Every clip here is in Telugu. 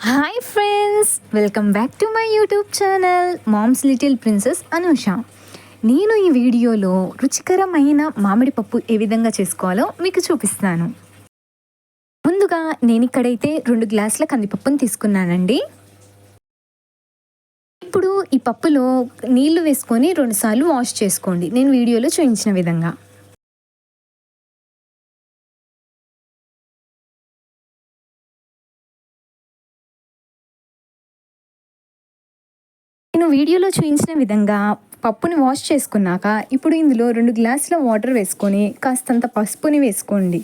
Hi friends, welcome back to my YouTube channel mom's little princess Anusha. నేను ఈ వీడియోలో రుచికరమైన మామిడి పప్పు ఏ విధంగా చేసుకోవాలో మీకు చూపిస్తాను. ముందుగా నేను ఇక్కడైతే 2 గ్లాసుల కందిపప్పును తీసుకున్నానండి. ఇప్పుడు ఈ పప్పులో నీళ్లు వేసుకొని 2 సార్లు వాష్ చేసుకోండి, నేను వీడియోలో చూపించిన విధంగా. నేను వీడియోలో చూపించిన విధంగా పప్పుని వాష్ చేసుకున్నాక ఇప్పుడు ఇందులో 2 గ్లాసుల వాటర్ వేసుకొని కాస్తంత పసుపుని వేసుకోండి.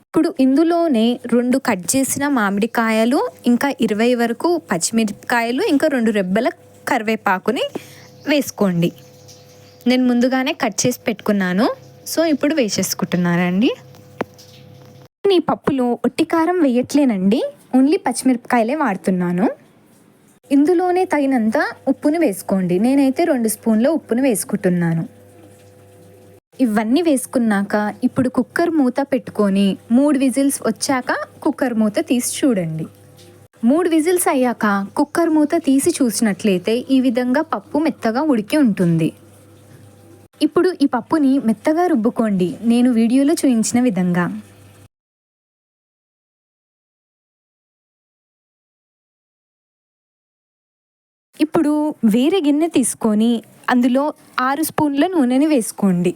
ఇప్పుడు ఇందులోనే 2 కట్ చేసిన మామిడికాయలు, ఇంకా 20 వరకు పచ్చిమిరపకాయలు, ఇంకా 2 రెబ్బల కరివేపాకుని వేసుకోండి. నేను ముందుగానే కట్ చేసి పెట్టుకున్నాను, సో ఇప్పుడు వేసేసుకుంటున్నానండి. ఈ పప్పులో ఒట్టి కారం వేయట్లేనండి, ఓన్లీ పచ్చిమిరపకాయలే వాడుతున్నాను. ఇందులోనే తగినంత ఉప్పుని వేసుకోండి. నేనైతే 2 స్పూన్ల ఉప్పుని వేసుకుంటున్నాను. ఇవన్నీ వేసుకున్నాక ఇప్పుడు కుక్కర్ మూత పెట్టుకొని 3 విజిల్స్ వచ్చాక కుక్కర్ మూత తీసి చూడండి. 3 విజిల్స్ అయ్యాక కుక్కర్ మూత తీసి చూసినట్లయితే ఈ విధంగా పప్పు మెత్తగా ఉడికి ఉంటుంది. ఇప్పుడు ఈ పప్పుని మెత్తగా రుబ్బుకోండి, నేను వీడియోలో చూపించిన విధంగా. ఇప్పుడు వేరే గిన్నె తీసుకొని అందులో 6 స్పూన్ల నూనెని వేసుకోండి.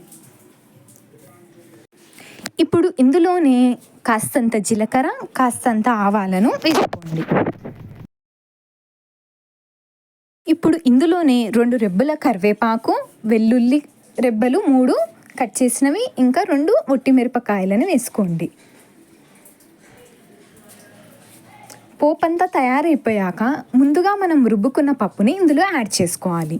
ఇప్పుడు ఇందులోనే కాస్తంత జీలకర్ర, కాస్తంత ఆవాలను వేసుకోండి. ఇప్పుడు ఇందులోనే 2 రెబ్బల కరివేపాకు, వెల్లుల్లి రెబ్బలు 3 కట్ చేసినవి, ఇంకా 2 ఒట్టి మిరపకాయలను వేసుకోండి. పోపంతా తయారైపోయాక ముందుగా మనం రుబ్బుకున్న పప్పుని ఇందులో యాడ్ చేసుకోవాలి.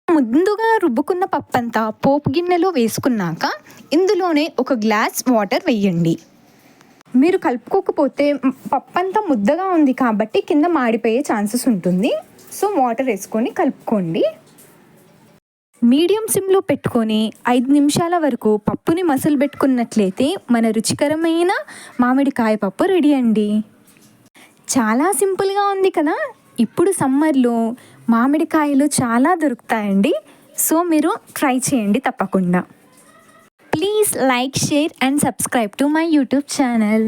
ముందుగా రుబ్బుకున్న పప్పంతా పోపు గిన్నెలో వేసుకున్నాక ఇందులోనే 1 గ్లాస్ వాటర్ వేయండి. మీరు కలుపుకోకపోతే పప్పంతా ముద్దగా ఉంది కాబట్టి కింద మాడిపోయే ఛాన్సెస్ ఉంటుంది, సో వాటర్ వేసుకొని కలుపుకోండి. మీడియం సిమ్లో పెట్టుకొని 5 నిమిషాల వరకు పప్పుని మసలు పెట్టుకున్నట్లయితే మన రుచికరమైన మామిడికాయ పప్పు రెడీ అండి. చాలా సింపుల్గా ఉంది కదా. ఇప్పుడు సమ్మర్లో మామిడికాయలు చాలా దొరుకుతాయండి, సో మీరు ట్రై చేయండి తప్పకుండా. Please like, share and subscribe to my YouTube channel.